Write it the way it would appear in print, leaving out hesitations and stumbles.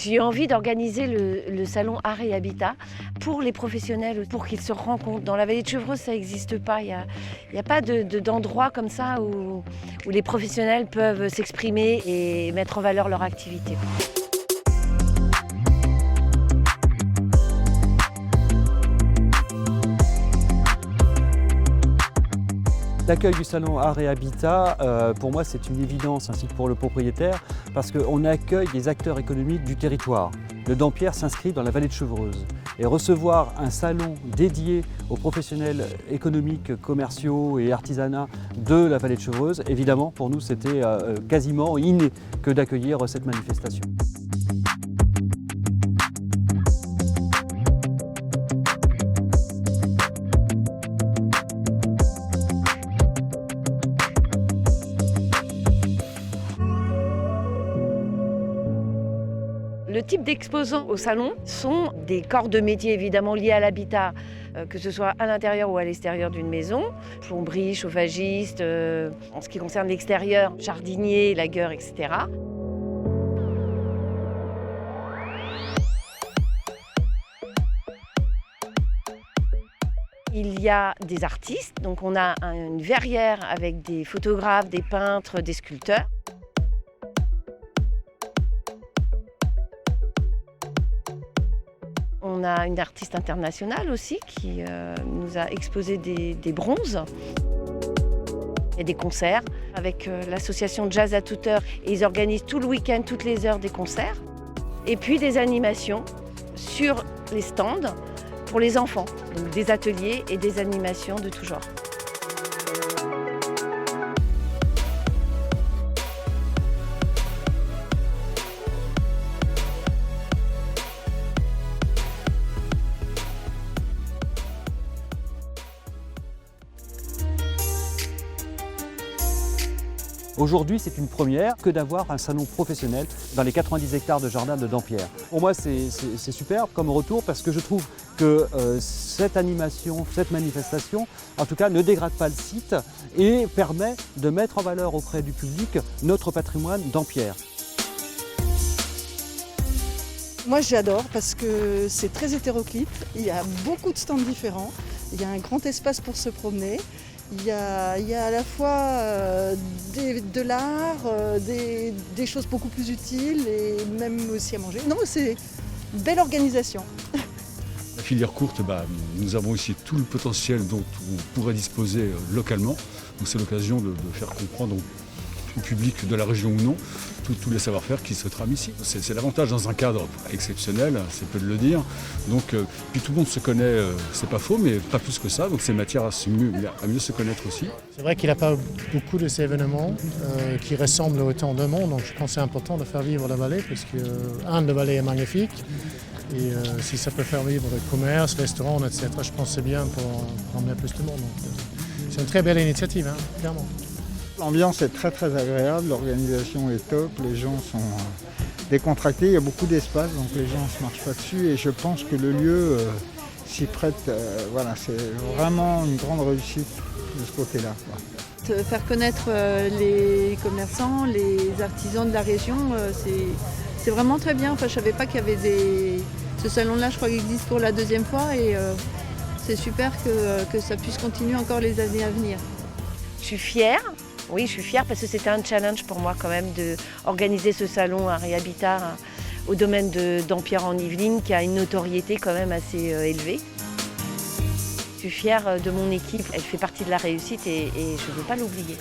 J'ai eu envie d'organiser le salon Art et Habitat pour les professionnels, pour qu'ils se rencontrent. Dans la vallée de Chevreuse, ça n'existe pas. Il y a pas d'endroit comme ça où les professionnels peuvent s'exprimer et mettre en valeur leur activité. L'accueil du salon Art et Habitat, pour moi, c'est une évidence, ainsi que pour le propriétaire, parce qu'on accueille des acteurs économiques du territoire. Le Dampierre s'inscrit dans la vallée de Chevreuse. Et recevoir un salon dédié aux professionnels économiques, commerciaux et artisanat de la vallée de Chevreuse, évidemment, pour nous, c'était quasiment inné que d'accueillir cette manifestation. Le type d'exposants au salon sont des corps de métier évidemment liés à l'habitat, que ce soit à l'intérieur ou à l'extérieur d'une maison, plomberie, chauffagiste, en ce qui concerne l'extérieur, jardinier, lagueur, etc. Il y a des artistes, donc on a une verrière avec des photographes, des peintres, des sculpteurs. On a une artiste internationale aussi qui nous a exposé des bronzes et des concerts avec l'association Jazz à toute heure. Et ils organisent tout le week-end, toutes les heures, des concerts. Et puis des animations sur les stands pour les enfants. Donc des ateliers et des animations de tout genre. Aujourd'hui, c'est une première que d'avoir un salon professionnel dans les 90 hectares de jardin de Dampierre. Pour moi, c'est superbe comme retour parce que je trouve que cette animation, cette manifestation, en tout cas, ne dégrade pas le site et permet de mettre en valeur auprès du public notre patrimoine Dampierre. Moi, j'adore parce que c'est très hétéroclite. Il y a beaucoup de stands différents. Il y a un grand espace pour se promener. Il y a à la fois de l'art, des choses beaucoup plus utiles et même aussi à manger. Non, c'est une belle organisation. La filière courte, nous avons ici tout le potentiel dont on pourrait disposer localement. Donc c'est l'occasion de faire comprendre au public de la région ou non tous les savoir-faire qui se trament ici. C'est l'avantage dans un cadre exceptionnel, c'est peu de le dire. Donc, puis tout le monde se connaît, c'est pas faux, mais pas plus que ça. Donc c'est matière à mieux se connaître aussi. C'est vrai qu'il n'y a pas beaucoup de ces événements qui ressemblent autant de monde. Donc je pense que c'est important de faire vivre la vallée parce que, la vallée est magnifique. Et si ça peut faire vivre le commerce, restaurants, etc., je pense que c'est bien pour emmener plus de monde. Donc, c'est une très belle initiative, hein, clairement. L'ambiance est très très agréable, l'organisation est top, les gens sont décontractés, il y a beaucoup d'espace donc les gens ne se marchent pas dessus et je pense que le lieu s'y prête, voilà, c'est vraiment une grande réussite de ce côté-là. Faire connaître les commerçants, les artisans de la région, c'est vraiment très bien. Enfin, je ne savais pas qu'il y avait ce salon-là, je crois qu'il existe pour la deuxième fois et c'est super que ça puisse continuer encore les années à venir. Je suis fière. Oui, je suis fière parce que c'était un challenge pour moi quand même d'organiser ce salon Art et Habitat au domaine de Dampierre en Yvelines qui a une notoriété quand même assez élevée. Je suis fière de mon équipe, elle fait partie de la réussite et je ne veux pas l'oublier.